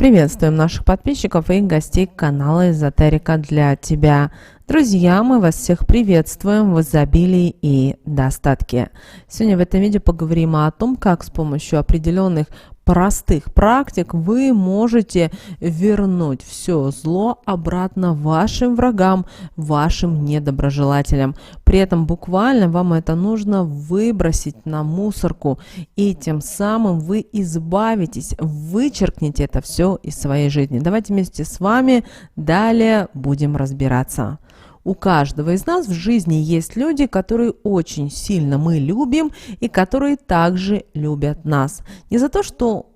Приветствуем наших подписчиков и гостей канала Эзотерика для тебя. Друзья, мы вас всех приветствуем в изобилии и достатке. Сегодня в этом видео поговорим о том, как с помощью определенных простых практик вы можете вернуть все зло обратно вашим врагам, вашим недоброжелателям. При этом буквально вам это нужно выбросить на мусорку, и тем самым вы избавитесь, вычеркните это все из своей жизни. Давайте вместе с вами далее будем разбираться. У каждого из нас в жизни есть люди, которые очень сильно мы любим и которые также любят нас. Не за то, что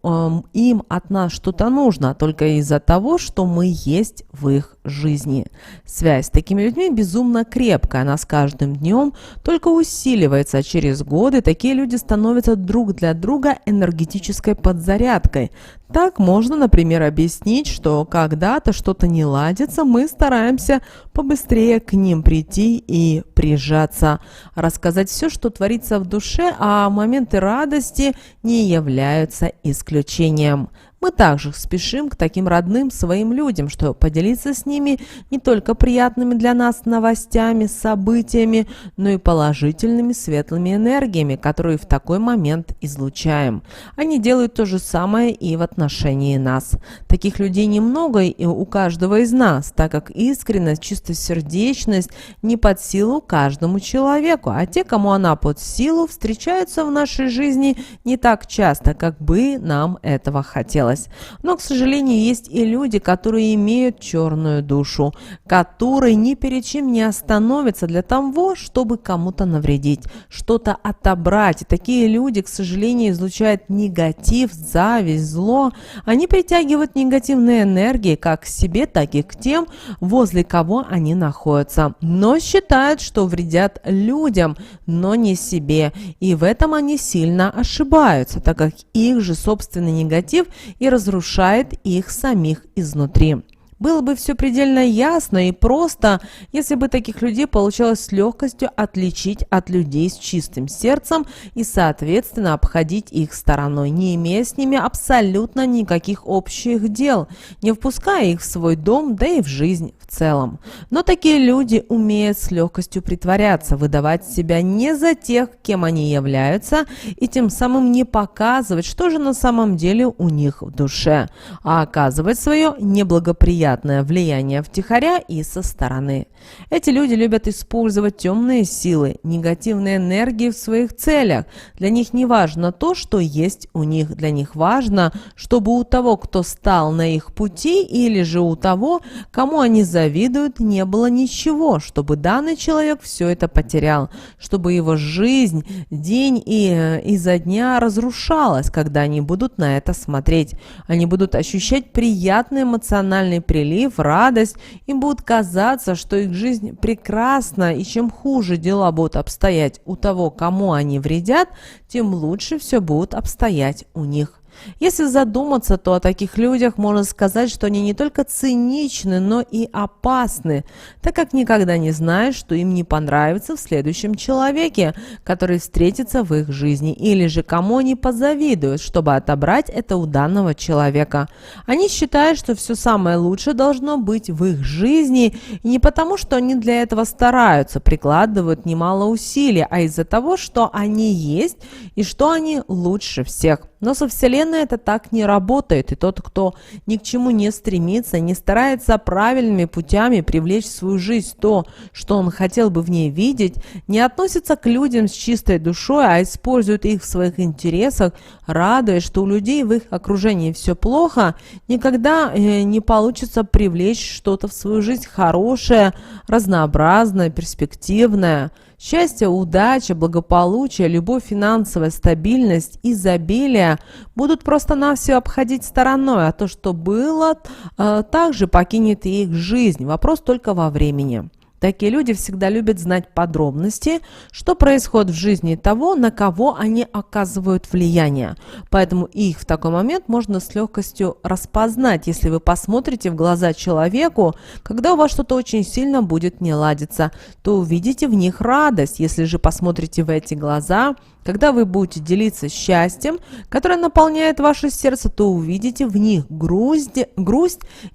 им от нас что-то нужно, а только из-за того, что мы есть в их жизни. Связь с такими людьми безумно крепкая, она с каждым днем только усиливается, а через годы такие люди становятся друг для друга энергетической подзарядкой. Так можно, например, объяснить, что когда-то что-то не ладится, мы стараемся побыстрее к ним прийти и прижаться, рассказать все, что творится в душе, а моменты радости не являются исключением. Мы также спешим к таким родным своим людям, чтобы поделиться с ними не только приятными для нас новостями, событиями, но и положительными светлыми энергиями, которые в такой момент излучаем. Они делают то же самое и в отношении нас. Таких людей немного и у каждого из нас, так как искренность, чистосердечность не под силу каждому человеку, а те, кому она под силу, встречаются в нашей жизни не так часто, как бы нам этого хотелось. Но, к сожалению, есть и люди, которые имеют черную душу, которые ни перед чем не остановятся для того, чтобы кому-то навредить, что-то отобрать. И такие люди, к сожалению, излучают негатив, зависть, зло. Они притягивают негативные энергии как к себе, так и к тем, возле кого они находятся. Но считают, что вредят людям, но не себе. И в этом они сильно ошибаются, так как их же собственный негатив и разрушает их самих изнутри. Было бы все предельно ясно и просто, если бы таких людей получалось с легкостью отличить от людей с чистым сердцем и, соответственно, обходить их стороной, не имея с ними абсолютно никаких общих дел, не впуская их в свой дом, да и в жизнь в целом. Но такие люди умеют с легкостью притворяться, выдавать себя не за тех, кем они являются, и тем самым не показывать, что же на самом деле у них в душе, а оказывать свое неблагоприятное влияние втихаря и со стороны. Эти люди любят использовать темные силы, негативные энергии в своих целях. Для них не важно то, что есть у них. Для них важно, чтобы у того, кто стал на их пути, или же у того, кому они завидуют, не было ничего, чтобы данный человек все это потерял, чтобы его жизнь день изо дня разрушалась, когда они будут на это смотреть. Они будут ощущать приятный эмоциональный прилив, радость, им будет казаться, что их жизнь прекрасна, и чем хуже дела будут обстоять у того, кому они вредят, тем лучше все будет обстоять у них. Если задуматься, то о таких людях можно сказать, что они не только циничны, но и опасны, так как никогда не знаешь, что им не понравится в следующем человеке, который встретится в их жизни, или же кому они позавидуют, чтобы отобрать это у данного человека. Они считают, что все самое лучшее должно быть в их жизни, и не потому, что они для этого стараются, прикладывают немало усилий, а из-за того, что они есть и что они лучше всех. Но со Вселенной это так не работает, и тот, кто ни к чему не стремится, не старается правильными путями привлечь в свою жизнь то, что он хотел бы в ней видеть, не относится к людям с чистой душой, а использует их в своих интересах, радуясь, что у людей в их окружении все плохо, никогда не получится привлечь что-то в свою жизнь хорошее, разнообразное, перспективное. Счастье, удача, благополучие, любовь, финансовая стабильность, изобилие будут просто-навсего обходить стороной, а то, что было, также покинет и их жизнь. Вопрос только во времени. Такие люди всегда любят знать подробности, что происходит в жизни того, на кого они оказывают влияние. Поэтому их в такой момент можно с легкостью распознать, если вы посмотрите в глаза человеку, когда у вас что-то очень сильно будет не ладиться, то увидите в них радость. Если же посмотрите в эти глаза, Когда вы будете делиться счастьем, которое наполняет ваше сердце, то увидите в них грусть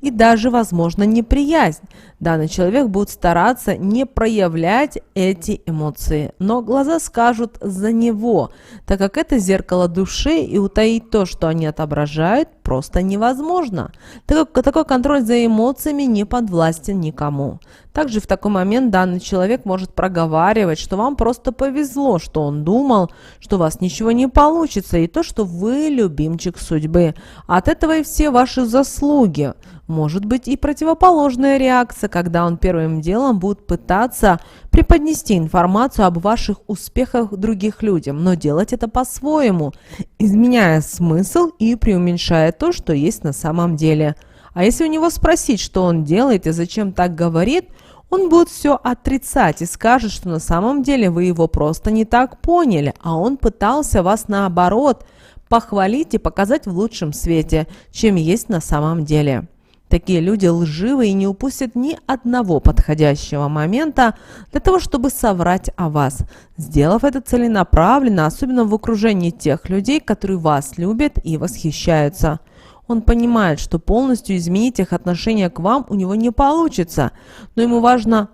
и даже, возможно, неприязнь. Данный человек будет стараться не проявлять эти эмоции, но глаза скажут за него, так как это зеркало души, и утаить то, что они отображают, просто невозможно. Такой контроль за эмоциями не подвластен никому. Также в такой момент данный человек может проговаривать, что вам просто повезло, что он думал, что у вас ничего не получится, и то, что вы любимчик судьбы. От этого и все ваши заслуги. Может быть и противоположная реакция, когда он первым делом будет пытаться преподнести информацию об ваших успехах других людям, но делать это по-своему, изменяя смысл и преуменьшая то, что есть на самом деле. А если у него спросить, что он делает и зачем так говорит, он будет все отрицать и скажет, что на самом деле вы его просто не так поняли, а он пытался вас наоборот похвалить и показать в лучшем свете, чем есть на самом деле. Такие люди лживые и не упустят ни одного подходящего момента для того, чтобы соврать о вас, сделав это целенаправленно, особенно в окружении тех людей, которые вас любят и восхищаются. Он понимает, что полностью изменить их отношение к вам у него не получится, но ему важна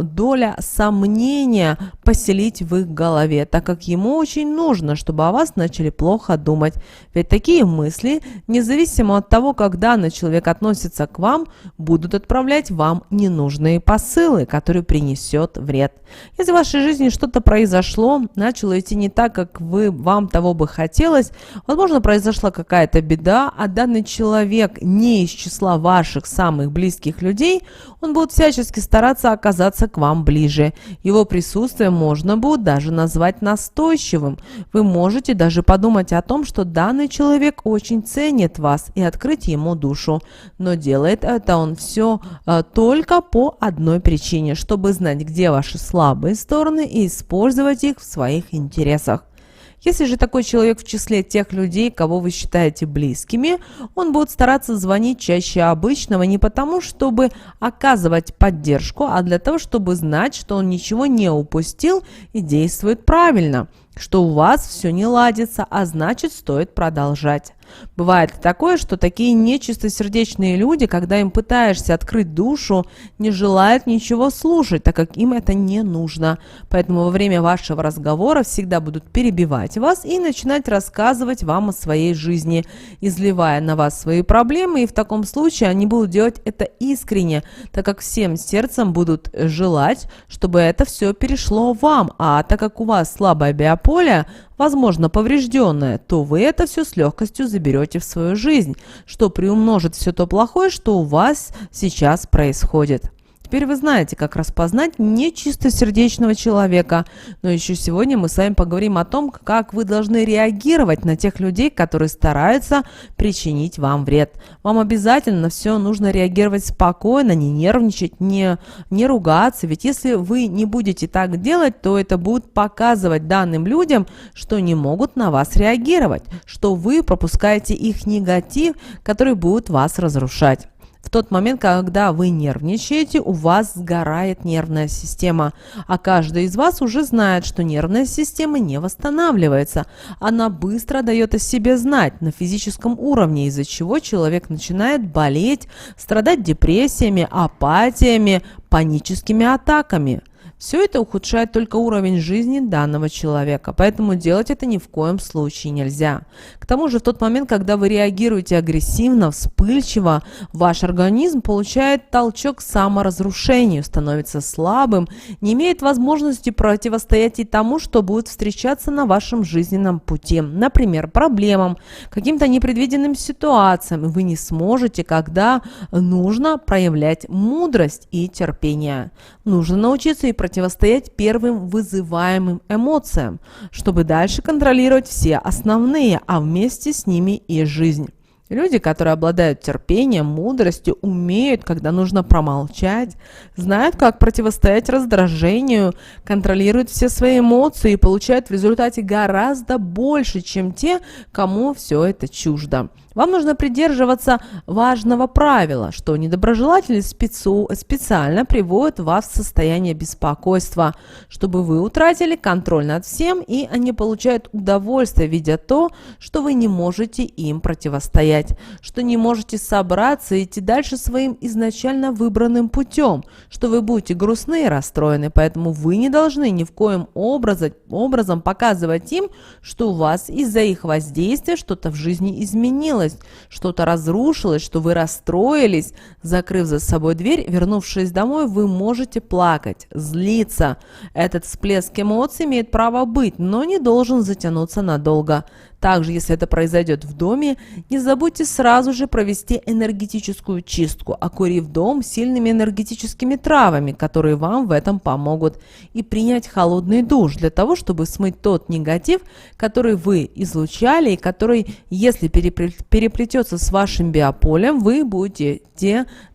доля сомнения поселить в их голове, так как ему очень нужно, чтобы о вас начали плохо думать. Ведь такие мысли, независимо от того, как данный человек относится к вам, будут отправлять вам ненужные посылы, которые принесет вред. Если в вашей жизни что-то произошло, начало идти не так, как вам того бы хотелось, возможно, произошла какая-то беда, а данный человек не из числа ваших самых близких людей, он будет всячески стараться оказаться к вам ближе. Его присутствие можно будет даже назвать настойчивым. Вы можете даже подумать о том, что данный человек очень ценит вас и открыть ему душу. Но делает это он все только по одной причине, чтобы знать, где ваши слабые стороны и использовать их в своих интересах. Если же такой человек в числе тех людей, кого вы считаете близкими, он будет стараться звонить чаще обычного не потому, чтобы оказывать поддержку, а для того, чтобы знать, что он ничего не упустил и действует правильно, что у вас все не ладится, а значит, стоит продолжать. Бывает такое, что такие нечистосердечные люди, когда им пытаешься открыть душу, не желают ничего слушать, так как им это не нужно. Поэтому во время вашего разговора всегда будут перебивать вас и начинать рассказывать вам о своей жизни, изливая на вас свои проблемы, и в таком случае они будут делать это искренне, так как всем сердцем будут желать, чтобы это все перешло вам, а так как у вас слабое биополе, возможно, поврежденное, то вы это все с легкостью заберете в свою жизнь, что приумножит все то плохое, что у вас сейчас происходит. Теперь вы знаете, как распознать нечистосердечного человека, но еще сегодня мы с вами поговорим о том, как вы должны реагировать на тех людей, которые стараются причинить вам вред. Вам обязательно на все нужно реагировать спокойно, не нервничать, не ругаться, ведь если вы не будете так делать, то это будет показывать данным людям, что не могут на вас реагировать, что вы пропускаете их негатив, который будет вас разрушать. В тот момент, когда вы нервничаете, у вас сгорает нервная система, а каждый из вас уже знает, что нервная система не восстанавливается. Она быстро дает о себе знать на физическом уровне, из-за чего человек начинает болеть, страдать депрессиями, апатиями, паническими атаками. Все это ухудшает только уровень жизни данного человека, поэтому делать это ни в коем случае нельзя. К тому же в тот момент, когда вы реагируете агрессивно, вспыльчиво, ваш организм получает толчок к саморазрушению, становится слабым, не имеет возможности противостоять и тому, что будет встречаться на вашем жизненном пути, например, проблемам, каким-то непредвиденным ситуациям. Вы не сможете, когда нужно, проявлять мудрость и терпение. Нужно научиться и противостоять первым вызываемым эмоциям, чтобы дальше контролировать все основные, а вместе с ними и жизнь. Люди, которые обладают терпением, мудростью, умеют, когда нужно промолчать, знают, как противостоять раздражению, контролируют все свои эмоции и получают в результате гораздо больше, чем те, кому все это чуждо. Вам нужно придерживаться важного правила, что недоброжелательность специально приводит вас в состояние беспокойства, чтобы вы утратили контроль над всем, и они получают удовольствие, видя то, что вы не можете им противостоять, что не можете собраться и идти дальше своим изначально выбранным путем, что вы будете грустны и расстроены, поэтому вы не должны ни в коем образом показывать им, что у вас из-за их воздействия что-то в жизни изменилось, что-то разрушилось, что вы расстроились. Закрыв за собой дверь, вернувшись домой, вы можете плакать, злиться. Этот всплеск эмоций имеет право быть, но не должен затянуться надолго. Также, если это произойдет в доме, не забудьте сразу же провести энергетическую чистку, окурив дом сильными энергетическими травами, которые вам в этом помогут, и принять холодный душ для того, чтобы смыть тот негатив, который вы излучали и который, если переплетется с вашим биополем, вы будете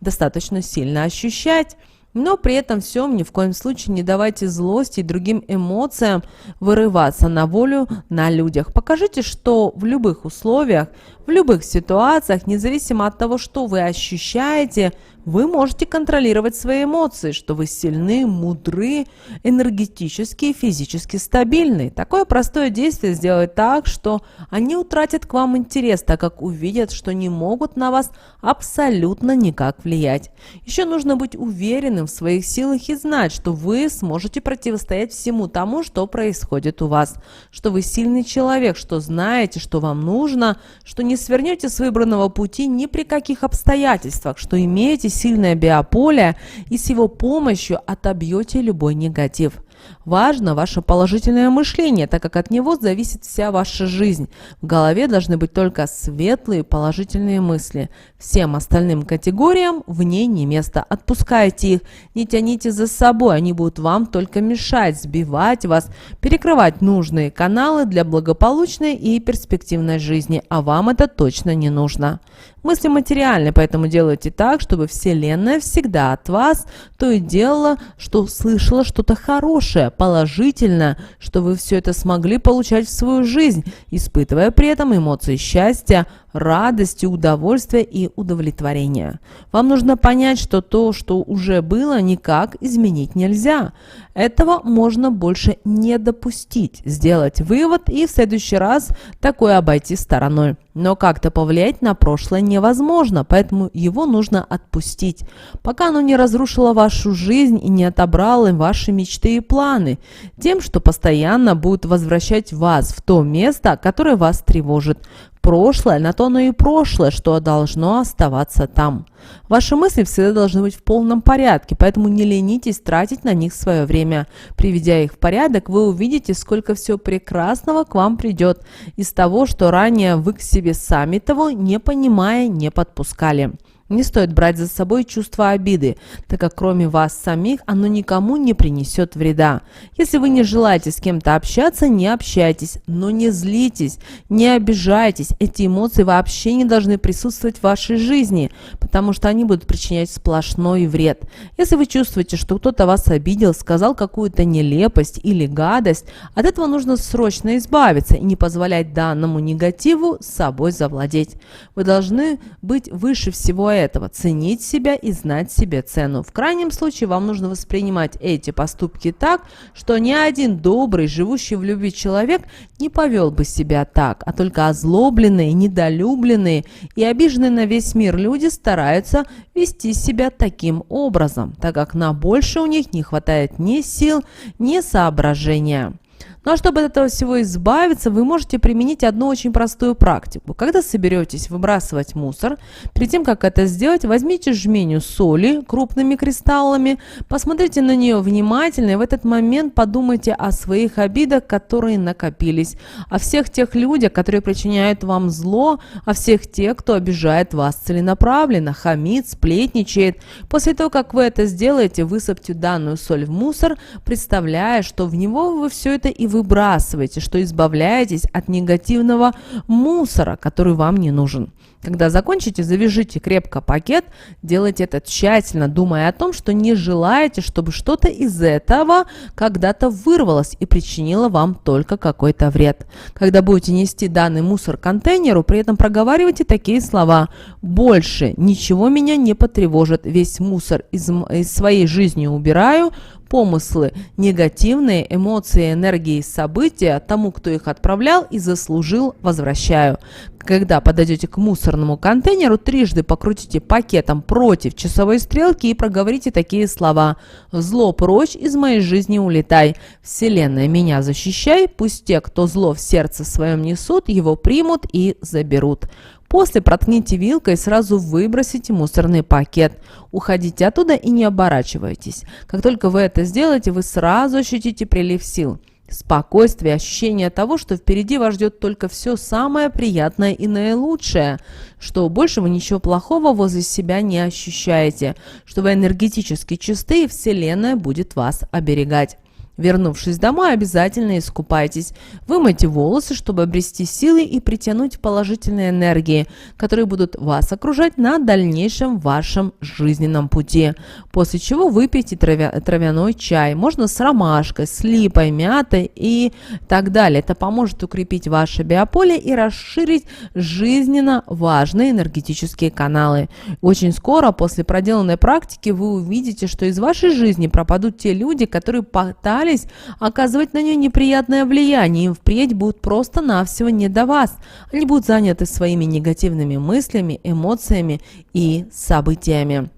достаточно сильно ощущать. Но при этом всем ни в коем случае не давайте злости и другим эмоциям вырываться на волю на людях. Покажите, что в любых условиях, в любых ситуациях, независимо от того, что вы ощущаете, вы можете контролировать свои эмоции, что вы сильны, мудры, энергетически и физически стабильны. Такое простое действие сделает так, что они утратят к вам интерес, так как увидят, что не могут на вас абсолютно никак влиять. Еще нужно быть уверенным в своих силах и знать, что вы сможете противостоять всему тому, что происходит у вас, что вы сильный человек, что знаете, что вам нужно, что не свернете с выбранного пути ни при каких обстоятельствах, что имеете сильное биополе и с его помощью отобьете любой негатив. Важно ваше положительное мышление, так как от него зависит вся ваша жизнь. В голове должны быть только светлые положительные мысли. Всем остальным категориям в ней не место. Отпускайте их, не тяните за собой, они будут вам только мешать, сбивать вас, перекрывать нужные каналы для благополучной и перспективной жизни, а вам это точно не нужно. Мысли материальны, поэтому делайте так, чтобы Вселенная всегда от вас то и делала, что слышала что-то хорошее, положительное, что вы все это смогли получать в свою жизнь, испытывая при этом эмоции счастья, радости, удовольствия и удовлетворения. Вам нужно понять, что то, что уже было, никак изменить нельзя. Этого можно больше не допустить, сделать вывод и в следующий раз такое обойти стороной. Но как-то повлиять на прошлое невозможно, поэтому его нужно отпустить, пока оно не разрушило вашу жизнь и не отобрало ваши мечты и планы, тем, что постоянно будет возвращать вас в то место, которое вас тревожит. Прошлое, на то оно и прошлое, что должно оставаться там. Ваши мысли всегда должны быть в полном порядке, поэтому не ленитесь тратить на них свое время. Приведя их в порядок, вы увидите, сколько всего прекрасного к вам придет из того, что ранее вы к себе сами того, не понимая, не подпускали. Не стоит брать за собой чувство обиды, так как кроме вас самих оно никому не принесет вреда. Если вы не желаете с кем-то общаться, не общайтесь, но не злитесь, не обижайтесь. Эти эмоции вообще не должны присутствовать в вашей жизни, потому что они будут причинять сплошной вред. Если вы чувствуете, что кто-то вас обидел, сказал какую-то нелепость или гадость, от этого нужно срочно избавиться и не позволять данному негативу с собой завладеть. Вы должны быть выше всего этого, ценить себя и знать себе цену. В крайнем случае вам нужно воспринимать эти поступки так, что ни один добрый, живущий в любви человек не повел бы себя так, а только озлобленные, недолюбленные и обиженные на весь мир люди стараются вести себя таким образом, так как на больше у них не хватает ни сил, ни соображения. Ну а чтобы от этого всего избавиться, вы можете применить одну очень простую практику. Когда соберетесь выбрасывать мусор, перед тем, как это сделать, возьмите жменю соли крупными кристаллами, посмотрите на нее внимательно и в этот момент подумайте о своих обидах, которые накопились, о всех тех людях, которые причиняют вам зло, о всех тех, кто обижает вас целенаправленно, хамит, сплетничает. После того, как вы это сделаете, высыпьте данную соль в мусор, представляя, что в него вы все это и выбрасываете, что избавляетесь от негативного мусора, который вам не нужен. Когда закончите, завяжите крепко пакет, делайте это тщательно, думая о том, что не желаете, чтобы что-то из этого когда-то вырвалось и причинило вам только какой-то вред. Когда будете нести данный мусор к контейнеру, при этом проговаривайте такие слова: «Больше ничего меня не потревожит, весь мусор из своей жизни убираю, помыслы, негативные эмоции, энергии, события тому, кто их отправлял и заслужил, возвращаю». Когда подойдете к мусорному контейнеру, трижды покрутите пакетом против часовой стрелки и проговорите такие слова: «Зло прочь, из моей жизни улетай. Вселенная, меня защищай. Пусть те, кто зло в сердце своем несут, его примут и заберут». После проткните вилкой и сразу выбросите мусорный пакет. Уходите оттуда и не оборачивайтесь. Как только вы это сделаете, вы сразу ощутите прилив сил, спокойствие, ощущение того, что впереди вас ждет только все самое приятное и наилучшее, что больше вы ничего плохого возле себя не ощущаете, что вы энергетически чисты и Вселенная будет вас оберегать. Вернувшись домой, обязательно искупайтесь. Вымойте волосы, чтобы обрести силы и притянуть положительные энергии, которые будут вас окружать на дальнейшем вашем жизненном пути. После чего выпейте травяной чай. Можно с ромашкой, с липой, мятой и так далее. Это поможет укрепить ваше биополе и расширить жизненно важные энергетические каналы. Очень скоро после проделанной практики вы увидите, что из вашей жизни пропадут те люди, которые пытались оказывать на нее неприятное влияние, им впредь будут просто-навсего не до вас. Они будут заняты своими негативными мыслями, эмоциями и событиями.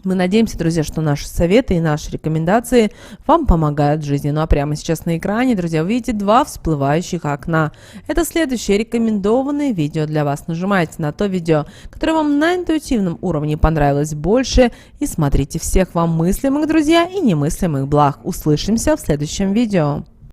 Мы надеемся, друзья, что наши советы и наши рекомендации вам помогают в жизни. Ну а прямо сейчас на экране, друзья, вы видите два всплывающих окна. Это следующее рекомендованное видео для вас. Нажимайте на то видео, которое вам на интуитивном уровне понравилось больше, и смотрите. Всех вам мыслимых, друзья, и немыслимых благ. Услышимся в следующем видео.